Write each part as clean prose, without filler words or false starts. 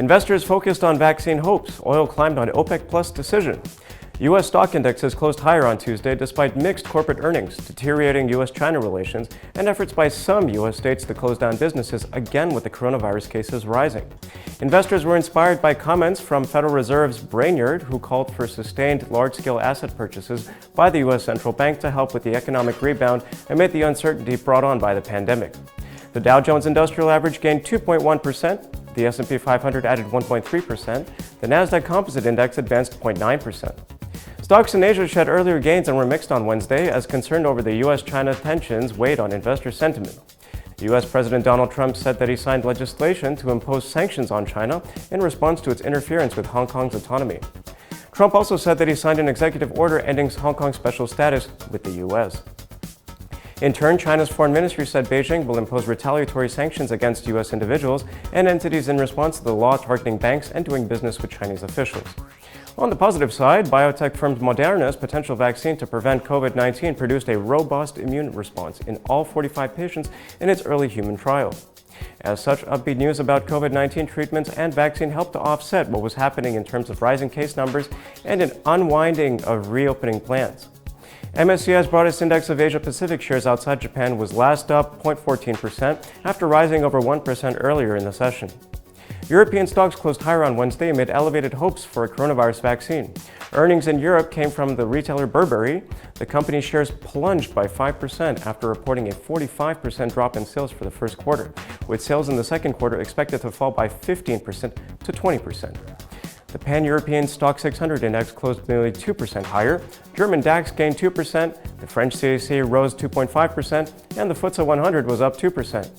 Investors focused on vaccine hopes. Oil climbed on OPEC Plus decision. U.S. stock indexes closed higher on Tuesday despite mixed corporate earnings, deteriorating U.S. China relations, and efforts by some U.S. states to close down businesses again with the coronavirus cases rising. Investors were inspired by comments from Federal Reserve's Brainerd, who called for sustained large-scale asset purchases by the U.S. central bank to help with the economic rebound amid the uncertainty brought on by the pandemic. The Dow Jones Industrial Average gained 2.1%, the S&P 500 added 1.3%, the Nasdaq Composite Index advanced 0.9%. Stocks in Asia shed earlier gains and were mixed on Wednesday as concern over the U.S. China tensions weighed on investor sentiment. U.S. President Donald Trump said that he signed legislation to impose sanctions on China in response to its interference with Hong Kong's autonomy. Trump also said that he signed an executive order ending Hong Kong's special status with the U.S. In turn, China's foreign ministry said Beijing will impose retaliatory sanctions against U.S. individuals and entities in response to the law targeting banks and doing business with Chinese officials. On the positive side, biotech firm Moderna's potential vaccine to prevent COVID-19 produced a robust immune response in all 45 patients in its early human trial. As such, upbeat news about COVID-19 treatments and vaccine helped to offset what was happening in terms of rising case numbers and an unwinding of reopening plans. MSCI's broadest index of Asia-Pacific shares outside Japan was last up 0.14% after rising over 1% earlier in the session. European stocks closed higher on Wednesday amid elevated hopes for a coronavirus vaccine. Earnings in Europe came from the retailer Burberry. The company's shares plunged by 5% after reporting a 45% drop in sales for the first quarter, with sales in the second quarter expected to fall by 15% to 20%. The Pan-European Stock 600 index closed nearly 2% higher. German DAX gained 2%, the French CAC rose 2.5%, and the FTSE 100 was up 2%.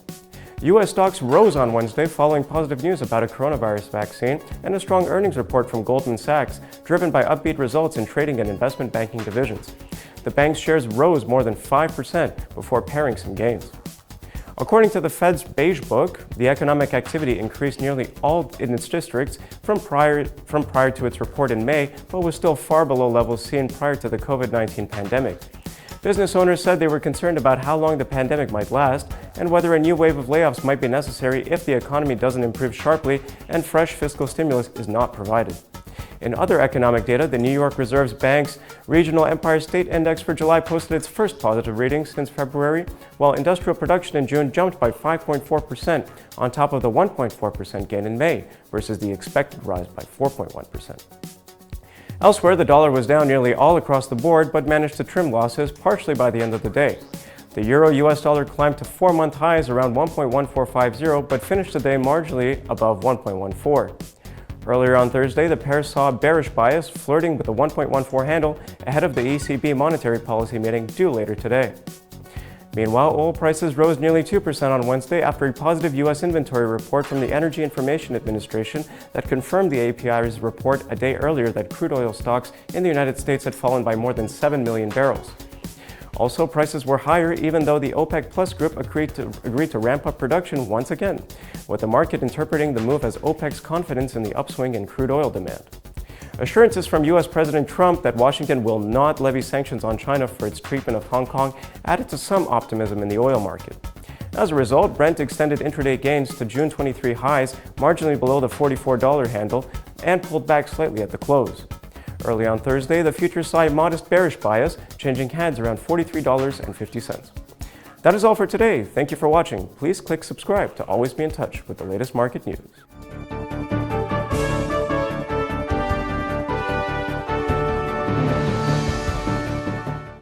U.S. stocks rose on Wednesday following positive news about a coronavirus vaccine and a strong earnings report from Goldman Sachs, driven by upbeat results in trading and investment banking divisions. The bank's shares rose more than 5% before paring some gains. According to the Fed's Beige Book, the economic activity increased nearly all in its districts from prior to its report in May, but was still far below levels seen prior to the COVID-19 pandemic. Business owners said they were concerned about how long the pandemic might last and whether a new wave of layoffs might be necessary if the economy doesn't improve sharply and fresh fiscal stimulus is not provided. In other economic data, the New York Reserve Bank's Regional Empire State Index for July posted its first positive reading since February, while industrial production in June jumped by 5.4% on top of the 1.4% gain in May versus the expected rise by 4.1%. Elsewhere, the dollar was down nearly all across the board, but managed to trim losses partially by the end of the day. The euro-US dollar climbed to 4-month highs around 1.1450, but finished the day marginally above 1.14. Earlier on Thursday, the pair saw a bearish bias, flirting with the 1.14 handle ahead of the ACB monetary policy meeting due later today. Meanwhile, oil prices rose nearly 2% on Wednesday after a positive U.S. inventory report from the Energy Information Administration that confirmed the API's report a day earlier that crude oil stocks in the United States had fallen by more than 7 million barrels. Also, prices were higher even though the OPEC Plus group agreed to ramp up production once again, with the market interpreting the move as OPEC's confidence in the upswing in crude oil demand. Assurances from U.S. President Trump that Washington will not levy sanctions on China for its treatment of Hong Kong added to some optimism in the oil market. As a result, Brent extended intraday gains to June 23 highs, marginally below the $44 handle, and pulled back slightly at the close. Early on Thursday, the futures saw a modest bearish bias, changing hands around $43.50. That is all for today. Thank you for watching. Please click subscribe to always be in touch with the latest market news.